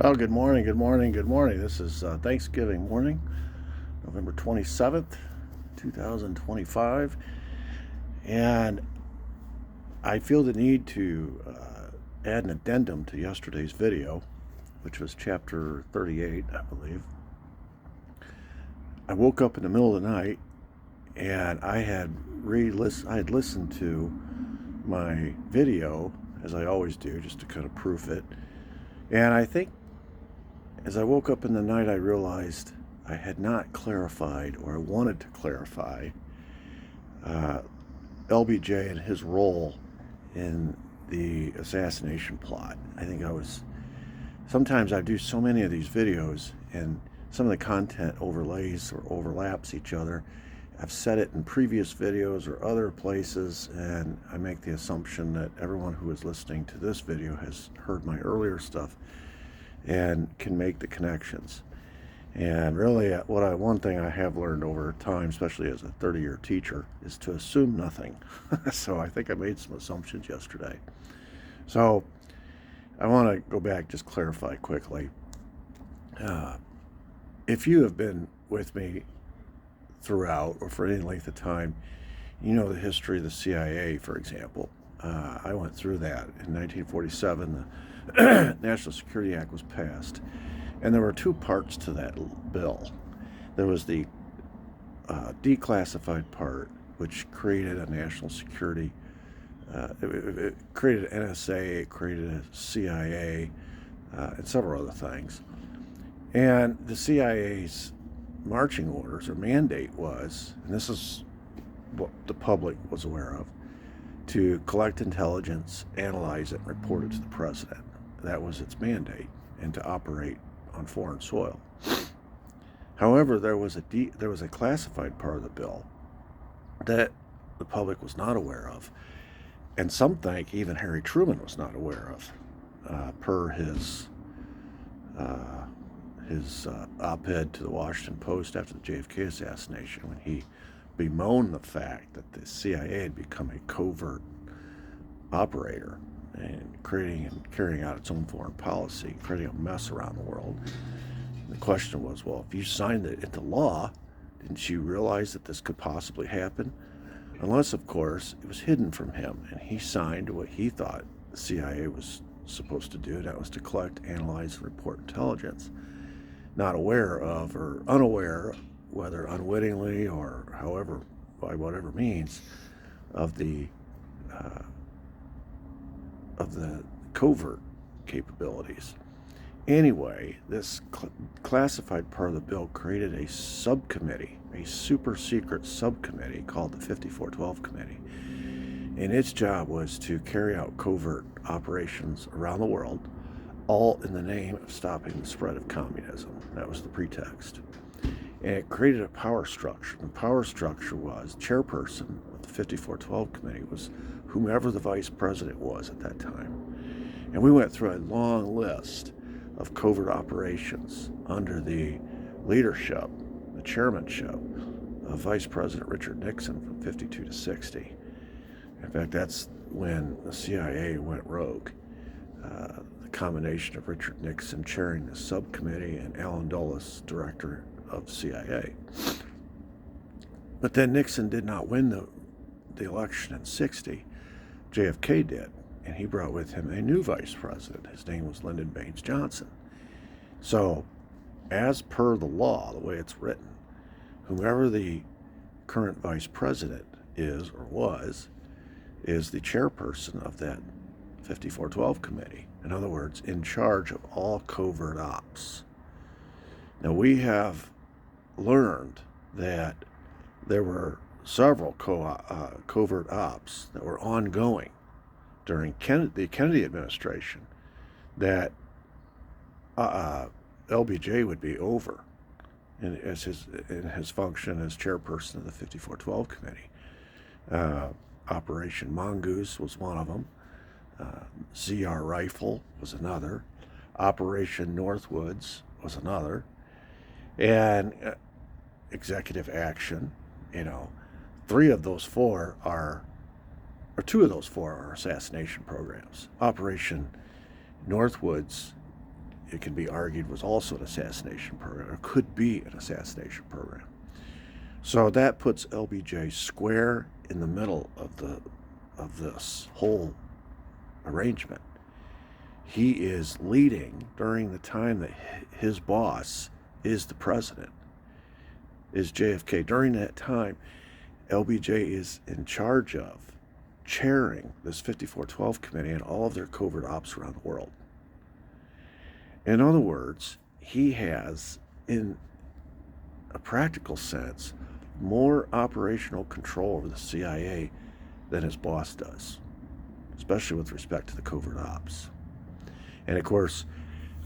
Well, good morning, good morning, good morning. This is Thanksgiving morning, November 27th, 2025. And I feel the need to add an addendum to yesterday's video, which was chapter 38, I believe. I woke up in the middle of the night and I had listened to my video, as I always do, just to kind of proof it. And I think as I woke up in the night, I realized I had not clarified, or I wanted to clarify, LBJ and his role in the assassination plot. Sometimes I do so many of these videos and some of the content overlays or overlaps each other. I've said it in previous videos or other places, and I make the assumption that everyone who is listening to this video has heard my earlier stuff and can make the connections. And really, one thing I have learned over time, especially as a 30-year teacher, is to assume nothing. So I think I made some assumptions yesterday. So I want to go back, just clarify quickly. If you have been with me throughout or for any length of time, you know the history of the CIA, for example. I went through that. In 1947, the National Security Act was passed, and there were two parts to that bill. There was the declassified part, which created a national security, it created an NSA, it created a CIA, and several other things. And the CIA's marching orders or mandate was, and this is what the public was aware of, to collect intelligence, analyze it, and report it to the president. That was its mandate, and to operate on foreign soil. However, there was a classified part of the bill that the public was not aware of, and some think even Harry Truman was not aware of, per his op-ed to the Washington Post after the JFK assassination, when he bemoaned the fact that the CIA had become a covert operator and creating and carrying out its own foreign policy, creating a mess around the world. And the question was, well, if you signed it into law, didn't you realize that this could possibly happen? Unless, of course, it was hidden from him, and he signed what he thought the CIA was supposed to do, and that was to collect, analyze, and report intelligence. Not aware of, or unaware, whether unwittingly or however, by whatever means, of the covert capabilities. Anyway, this classified part of the bill created a subcommittee, a super secret subcommittee called the 5412 Committee. And its job was to carry out covert operations around the world, all in the name of stopping the spread of communism. That was the pretext. And it created a power structure. The power structure was chairperson of the 5412 Committee was whomever the vice president was at that time. And we went through a long list of covert operations under the leadership, the chairmanship of Vice President Richard Nixon from 52 to 60. In fact, that's when the CIA went rogue. The combination of Richard Nixon chairing the subcommittee and Allen Dulles, director of the CIA. But then Nixon did not win the election in 60. JFK did, and he brought with him a new vice president. His name was Lyndon Baines Johnson. So, as per the law, the way it's written, whomever the current vice president is or was, is the chairperson of that 5412 Committee. In other words, in charge of all covert ops. Now, we have learned that there were several covert ops that were ongoing during the Kennedy administration that LBJ would be over in his function as chairperson of the 5412 Committee. Operation Mongoose was one of them. ZR Rifle was another. Operation Northwoods was another. And Executive Action, two of those four are assassination programs. Operation Northwoods it can be argued was also an assassination program, or could be an assassination program. So that puts LBJ square in the middle of this whole arrangement. He is leading during the time that his boss is the president, is JFK. During that time, LBJ is in charge of chairing this 5412 committee and all of their covert ops around the world. In other words, he has, in a practical sense, more operational control over the CIA than his boss does, especially with respect to the covert ops. And of course,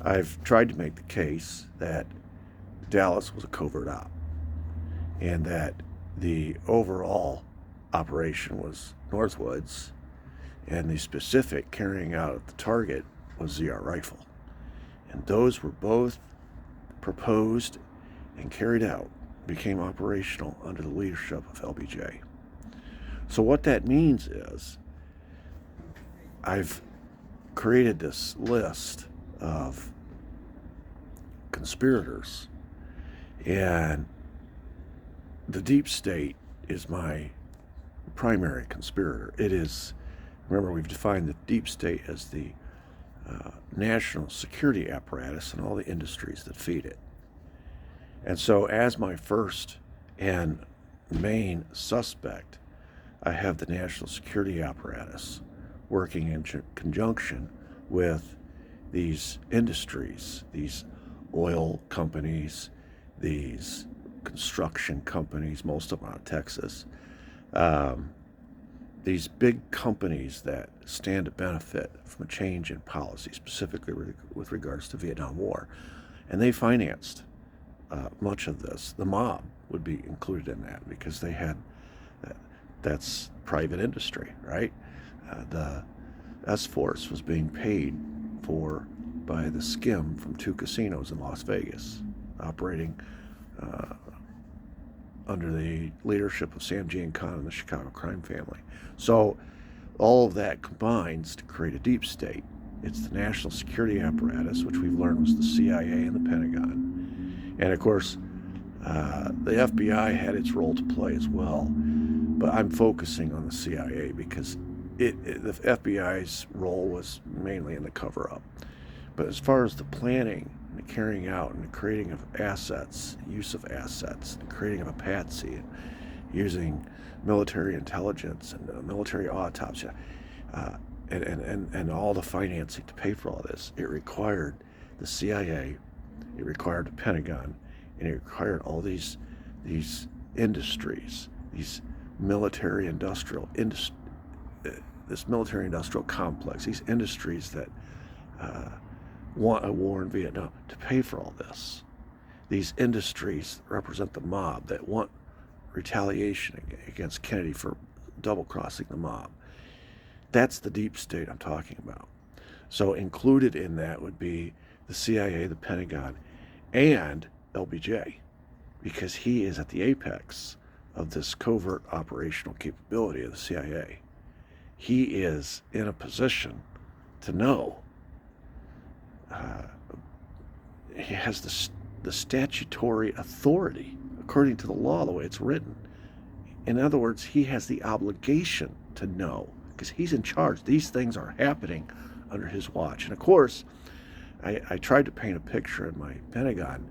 I've tried to make the case that Dallas was a covert op, and that the overall operation was Northwoods, and the specific carrying out of the target was ZR Rifle. And those were both proposed and carried out, became operational under the leadership of LBJ. So what that means is I've created this list of conspirators, and the deep state is my primary conspirator. It is, remember, we've defined the deep state as the national security apparatus and all the industries that feed it. And so as my first and main suspect, I have the national security apparatus working in conjunction with these industries, these oil companies, these construction companies, most of them out of Texas, these big companies that stand to benefit from a change in policy, specifically with regards to Vietnam War. And they financed much of this. The mob would be included in that because they had, that's private industry, right? The S-Force was being paid for by the skim from 2 casinos in Las Vegas, operating under the leadership of Sam Giancana and the Chicago crime family. So all of that combines to create a deep state. It's the national security apparatus, which we've learned was the CIA and the Pentagon. And of course, the FBI had its role to play as well. But I'm focusing on the CIA because the FBI's role was mainly in the cover-up. But as far as the planning and the carrying out and the creating of assets, use of assets, and creating of a patsy, and using military intelligence and military autopsy, and all the financing to pay for all this, it required the CIA, it required the Pentagon, and it required all these industries, these military-industrial this military-industrial complex, these industries that want a war in Vietnam to pay for all this. These industries represent the mob that want retaliation against Kennedy for double-crossing the mob. That's the deep state I'm talking about. So included in that would be the CIA, the Pentagon, and LBJ, because he is at the apex of this covert operational capability of the CIA. He is in a position to know. He has the statutory authority, according to the law, the way it's written. In other words, he has the obligation to know, because he's in charge. These things are happening under his watch. And of course, I tried to paint a picture in my Pentagon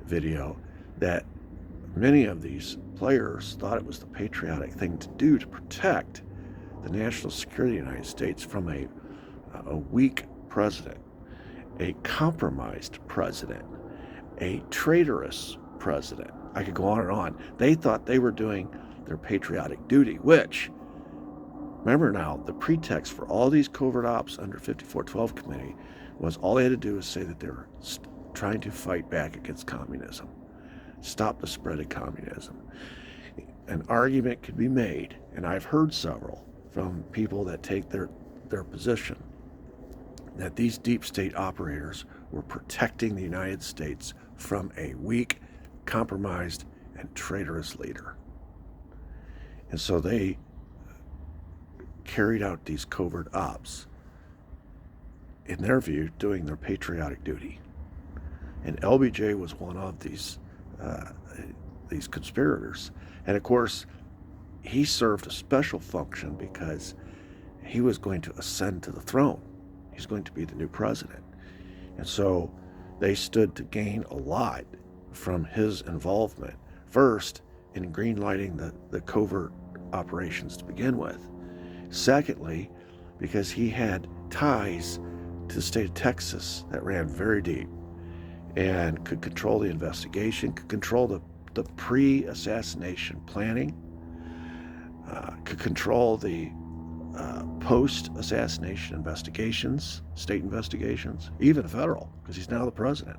video that many of these players thought it was the patriotic thing to do to protect the national security of the United States from a weak president, a compromised president, a traitorous president. I could go on and on. They thought they were doing their patriotic duty, which, remember now, the pretext for all these covert ops under 5412 committee was all they had to do was say that they were trying to fight back against communism, stop the spread of communism. An argument could be made, and I've heard several from people that take their position, that these deep state operators were protecting the United States from a weak, compromised, and traitorous leader. And so they carried out these covert ops, in their view, doing their patriotic duty. And LBJ was one of these conspirators. And of course, he served a special function because he was going to ascend to the throne. He's going to be the new president. And so they stood to gain a lot from his involvement, first in greenlighting the covert operations to begin with. Secondly, because he had ties to the state of Texas that ran very deep and could control the investigation, could control the pre-assassination planning, could control the post-assassination investigations, state investigations, even federal, because he's now the president.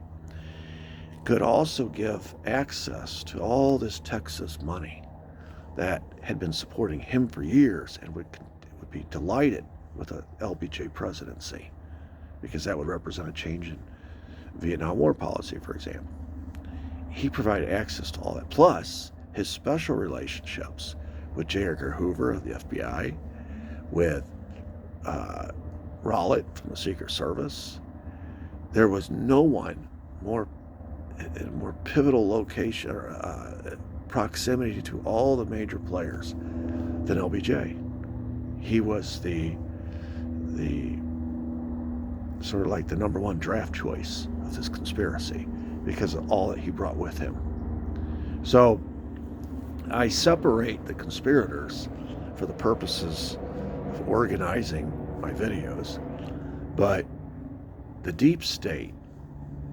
Could also give access to all this Texas money that had been supporting him for years and would be delighted with a LBJ presidency, because that would represent a change in Vietnam War policy, for example. He provided access to all that, plus his special relationships with J. Edgar Hoover of the FBI, with Rowlett from the Secret Service. There was no one more pivotal location or proximity to all the major players than LBJ. He was the sort of like the number one draft choice of this conspiracy because of all that he brought with him. So I separate the conspirators for the purposes of organizing my videos, but the deep state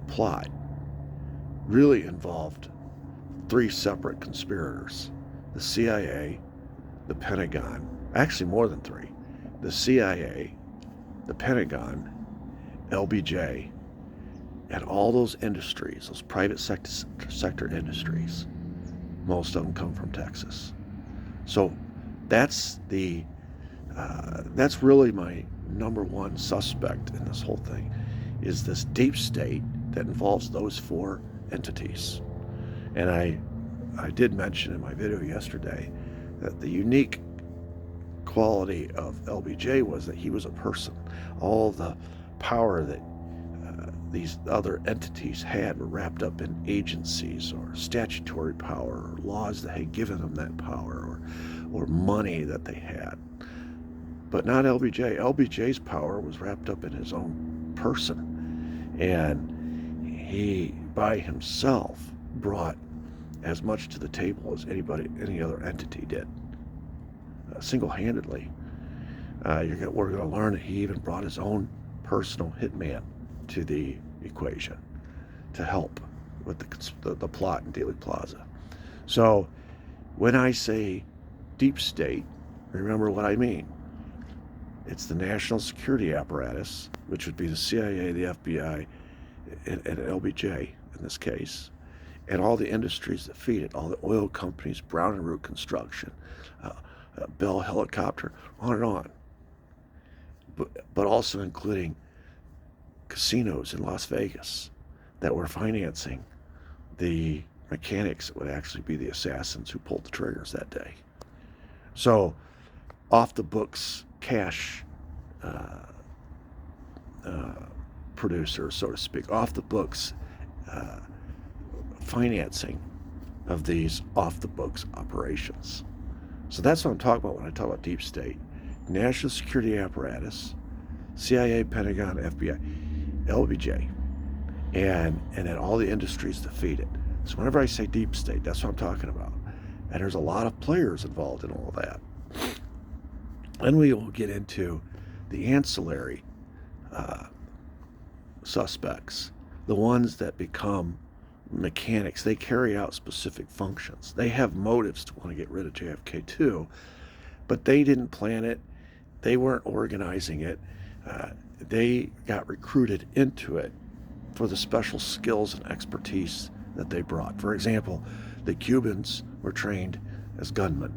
plot really involved three separate conspirators: the CIA, the Pentagon, actually more than three: the CIA, the Pentagon, LBJ, and all those industries, those private sector industries. Most of them come from Texas. So that's really my number one suspect in this whole thing, is this deep state that involves those four entities. And I did mention in my video yesterday that the unique quality of LBJ was that he was a person. All the power that these other entities had were wrapped up in agencies or statutory power or laws that had given them that power, or money that they had. But not LBJ. LBJ's power was wrapped up in his own person. And he, by himself, brought as much to the table as any other entity did, single-handedly. We're going to learn that he even brought his own personal hitman to the equation to help with the plot in Dealey Plaza. So when I say deep state, remember what I mean. It's the national security apparatus, which would be the CIA, the FBI, and LBJ in this case, and all the industries that feed it, all the oil companies, Brown and Root Construction, Bell Helicopter, on and on. But also including casinos in Las Vegas that were financing the mechanics that would actually be the assassins who pulled the triggers that day. So off the books cash producers, so to speak, off the books financing of these off the books operations. So that's what I'm talking about when I talk about deep state. National security apparatus, CIA, Pentagon, FBI, LBJ, and then all the industries that feed it. So whenever I say deep state, that's what I'm talking about. And there's a lot of players involved in all of that. Then we will get into the ancillary suspects, the ones that become mechanics. They carry out specific functions. They have motives to want to get rid of JFK too, but they didn't plan it. They weren't organizing it. They got recruited into it for the special skills and expertise that they brought. For example, the Cubans were trained as gunmen,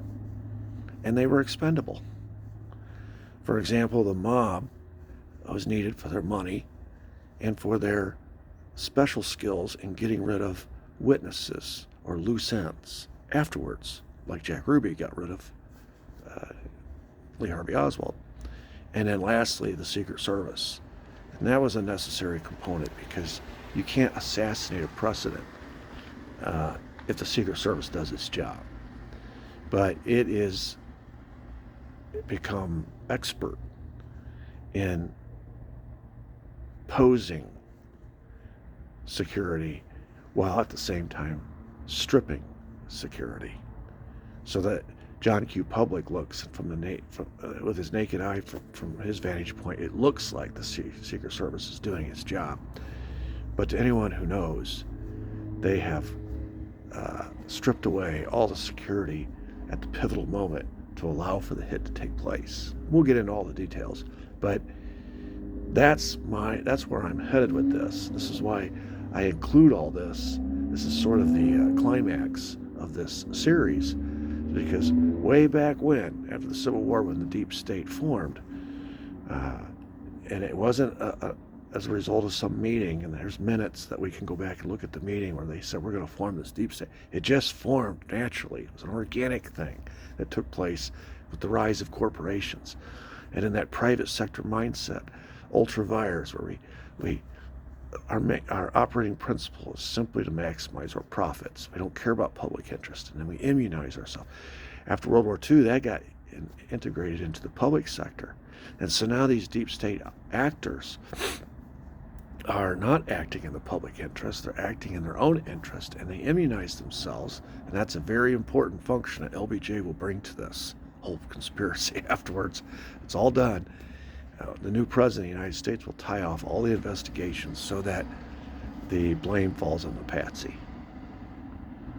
and they were expendable. For example, the mob was needed for their money and for their special skills in getting rid of witnesses or loose ends afterwards, like Jack Ruby got rid of Lee Harvey Oswald. And then lastly, the Secret Service. And that was a necessary component because you can't assassinate a president if the Secret Service does its job. But it is become expert in posing security while at the same time stripping security, so that John Q. Public looks with his naked eye from his vantage point, it looks like the Secret Service is doing its job. But to anyone who knows, they have stripped away all the security at the pivotal moment to allow for the hit to take place. We'll get into all the details, but that's where I'm headed with this. This is why I include all this. This is sort of the climax of this series, because way back when, after the Civil War, when the deep state formed, and it wasn't as a result of some meeting, and there's minutes that we can go back and look at the meeting where they said we're going to form this deep state. It just formed naturally. It was an organic thing that took place with the rise of corporations. And in that private sector mindset, ultra vires, where our operating principle is simply to maximize our profits. We don't care about public interest, and then we immunize ourselves. After World War II, that got integrated into the public sector. And so now these deep state actors are not acting in the public interest, they're acting in their own interest, and they immunize themselves, and that's a very important function that LBJ will bring to this whole conspiracy afterwards. It's all done. The new president of the United States will tie off all the investigations so that the blame falls on the patsy.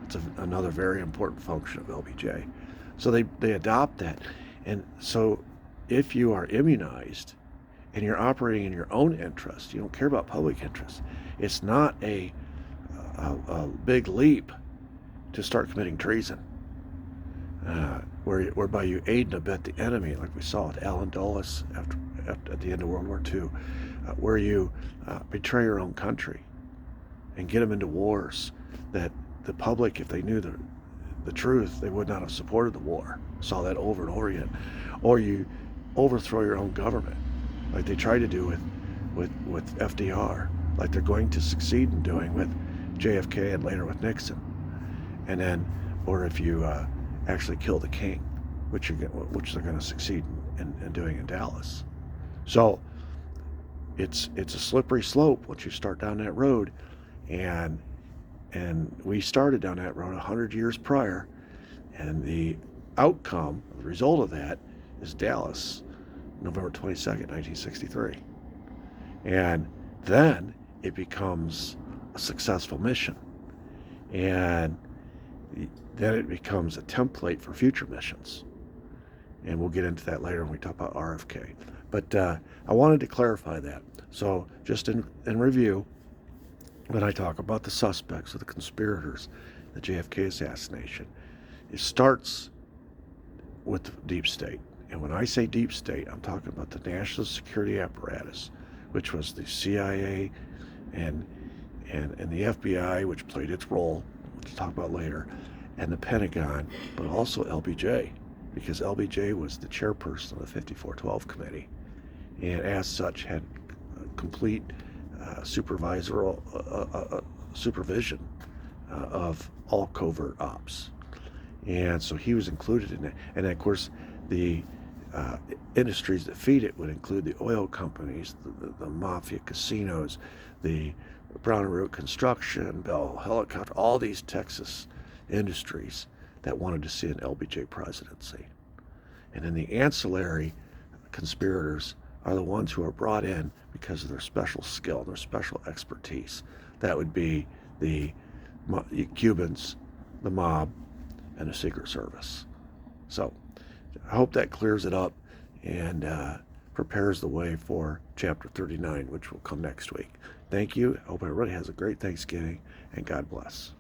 It's another very important function of LBJ. So they adopt that. And so if you are immunized and you're operating in your own interest, you don't care about public interest, it's not a big leap to start committing treason, whereby you aid and abet the enemy, like we saw with Allen Dulles at the end of World War II, where you betray your own country and get them into wars that the public, if they knew the truth, they would not have supported the war. Saw that over and over again. Or you overthrow your own government, like they tried to do with FDR, like they're going to succeed in doing with JFK and later with Nixon. And then, or if you actually kill the king, which they're going to succeed in doing in Dallas. So it's a slippery slope once you start down that road, and we started down that road 100 years prior, and the outcome, the result of that, is Dallas, November 22nd, 1963. And then it becomes a successful mission, and then it becomes a template for future missions. And we'll get into that later when we talk about RFK. But I wanted to clarify that. So just in review, when I talk about the suspects or the conspirators, the JFK assassination, it starts with the deep state. And when I say deep state, I'm talking about the national security apparatus, which was the CIA and the FBI, which played its role, which we'll talk about later, and the Pentagon, but also LBJ, because LBJ was the chairperson of the 5412 committee, and as such had complete supervision of all covert ops. And so he was included in that. And then, of course, the industries that feed it would include the oil companies, the mafia casinos, the Brown and Root construction, Bell Helicopter, all these Texas industries that wanted to see an LBJ presidency. And then the ancillary conspirators are the ones who are brought in because of their special skill, their special expertise. That would be the Cubans, the mob, and the Secret Service. So I hope that clears it up and prepares the way for Chapter 39, which will come next week. Thank you. I hope everybody has a great Thanksgiving, and God bless.